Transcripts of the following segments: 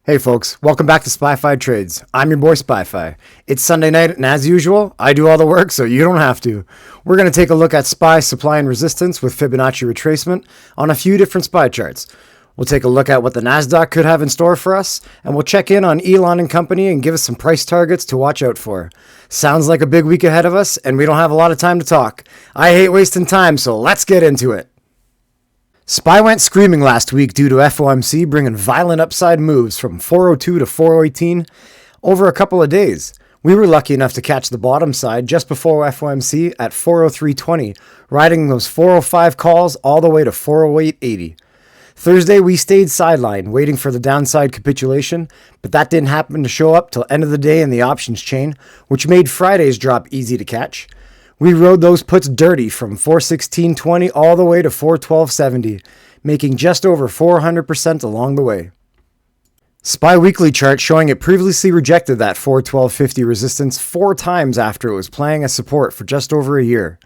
Hey folks, welcome back to SpyFi Trades. I'm your boy SpyFi. It's Sunday night, and as usual, I do all the work so you don't have to. We're going to take a look at SPY supply and resistance with Fibonacci retracement on a few different SPY charts. We'll take a look at what the Nasdaq could have in store for us, and we'll check in on Elon and company and give us some price targets to watch out for. Sounds like a big week ahead of us, and we don't have a lot of time to talk. I hate wasting time, so let's get into it. SPY went screaming last week due to FOMC bringing violent upside moves from 402 to 418 over a couple of days. We were lucky enough to catch the bottom side just before FOMC at 403.20, riding those 405 calls all the way to 408.80. Thursday, we stayed sidelined, waiting for the downside capitulation, but that didn't happen to show up till end of the day in the options chain, which made Friday's drop easy to catch. We rode those puts dirty from 416.20 all the way to 412.70, making just over 400% along the way. SPY weekly chart showing it previously rejected that 412.50 resistance 4 times after it was playing as support for just over a year.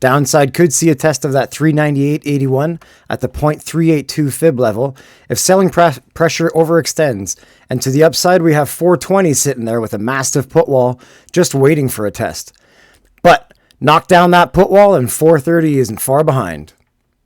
Downside could see a test of that 398.81 at the 0.382 fib level if selling pressure overextends, and to the upside we have 420 sitting there with a massive put wall just waiting for a test. But knock down that put wall and 430 isn't far behind.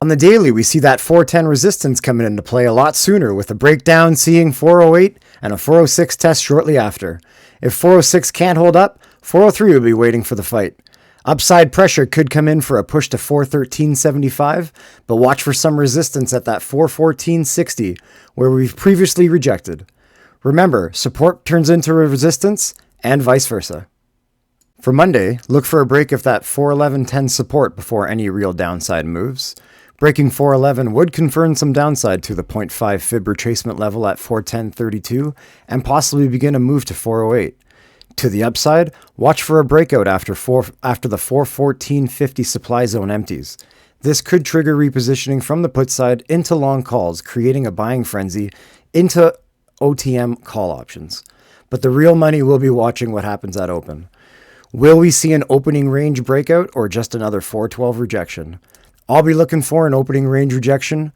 On the daily, we see that 410 resistance coming into play a lot sooner, with a breakdown seeing 408 and a 406 test shortly after. If 406 can't hold up, 403 will be waiting for the fight. Upside pressure could come in for a push to 413.75, but watch for some resistance at that 414.60, where we've previously rejected. Remember, support turns into resistance and vice versa. For Monday, look for a break of that 411.10 support before any real downside moves. Breaking 411 would confirm some downside to the 0.5 fib retracement level at 410.32 and possibly begin a move to 408. To the upside, watch for a breakout after the 414.50 supply zone empties. This could trigger repositioning from the put side into long calls, creating a buying frenzy into OTM call options. But the real money will be watching what happens at open. Will we see an opening range breakout or just another 412 rejection? I'll be looking for an opening range rejection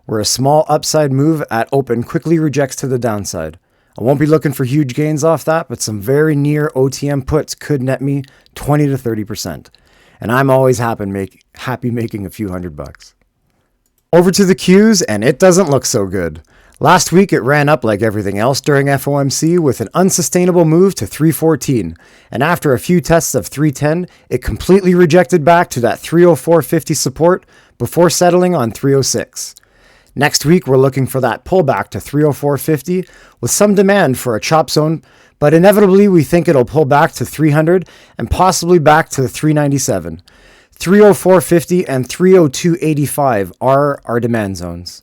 where a small upside move at open quickly rejects to the downside. I won't be looking for huge gains off that, but some very near OTM puts could net me 20 to 30%. And I'm always happy making a few $100. Over to the Qs, and it doesn't look so good. Last week, it ran up like everything else during FOMC with an unsustainable move to 314, and after a few tests of 310, it completely rejected back to that 304.50 support before settling on 306. Next week, we're looking for that pullback to 304.50 with some demand for a chop zone, but inevitably we think it'll pull back to 300 and possibly back to 397. 304.50 and 302.85 are our demand zones.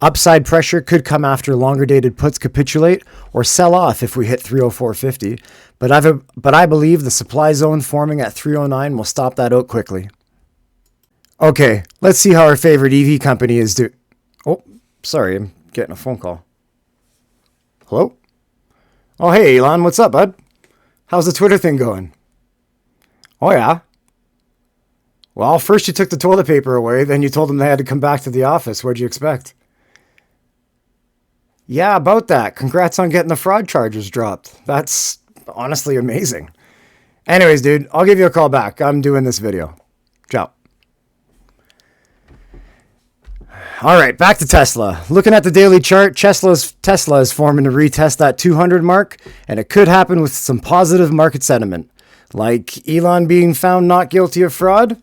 Upside pressure could come after longer dated puts capitulate or sell off if we hit 304.50, but I believe the supply zone forming at 309 will stop that out quickly. Okay, let's see how our favorite EV company is doing. Oh, sorry, I'm getting a phone call. Hello? Oh, hey, Elon, what's up, bud? How's the Twitter thing going? Oh, yeah? Well, first you took the toilet paper away, then you told them they had to come back to the office. What'd you expect? Yeah, about that. Congrats on getting the fraud charges dropped. That's honestly amazing. Anyways, dude, I'll give you a call back. I'm doing this video. Ciao. All right, back to Tesla. Looking at the daily chart, Tesla is forming to retest that 200 mark, and it could happen with some positive market sentiment. Like Elon being found not guilty of fraud?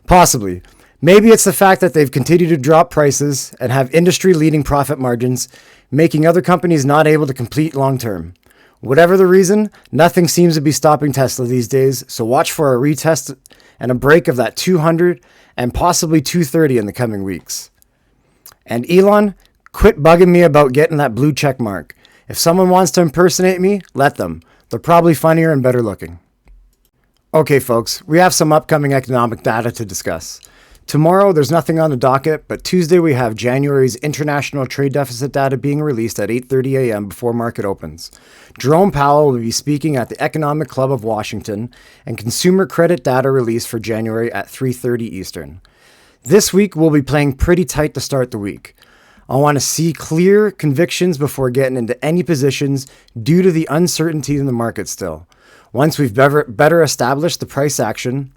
Possibly. Maybe it's the fact that they've continued to drop prices and have industry-leading profit margins, making other companies not able to compete long-term. Whatever the reason, nothing seems to be stopping Tesla these days, so watch for a retest and a break of that 200 and possibly 230 in the coming weeks. And Elon, quit bugging me about getting that blue check mark. If someone wants to impersonate me, let them. They're probably funnier and better looking. Okay, folks, we have some upcoming economic data to discuss. Tomorrow, there's nothing on the docket, but Tuesday we have January's international trade deficit data being released at 8:30 a.m. before market opens. Jerome Powell will be speaking at the Economic Club of Washington, and consumer credit data released for January at 3:30 Eastern. This week, we'll be playing pretty tight to start the week. I want to see clear convictions before getting into any positions due to the uncertainty in the market still. Once we've better established the price action,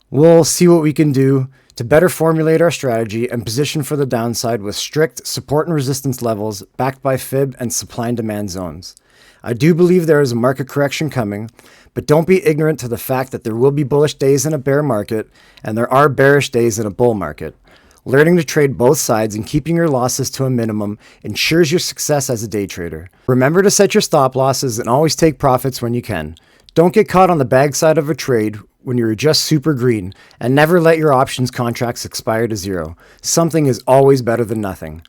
we'll see what we can do to better formulate our strategy and position for the downside with strict support and resistance levels backed by fib and supply and demand zones. I do believe there is a market correction coming, but don't be ignorant to the fact that there will be bullish days in a bear market and there are bearish days in a bull market. Learning to trade both sides and keeping your losses to a minimum ensures your success as a day trader. Remember to set your stop losses and always take profits when you can. Don't get caught on the bag side of a trade when you're just super green, and never let your options contracts expire to zero. Something is always better than nothing.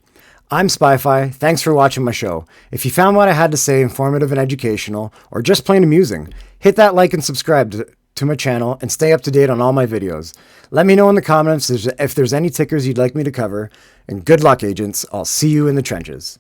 I'm SpyFi. Thanks for watching my show. If you found what I had to say informative and educational, or just plain amusing, hit that like and subscribe to my channel and stay up to date on all my videos. Let me know in the comments if there's any tickers you'd like me to cover, and good luck, agents. I'll see you in the trenches.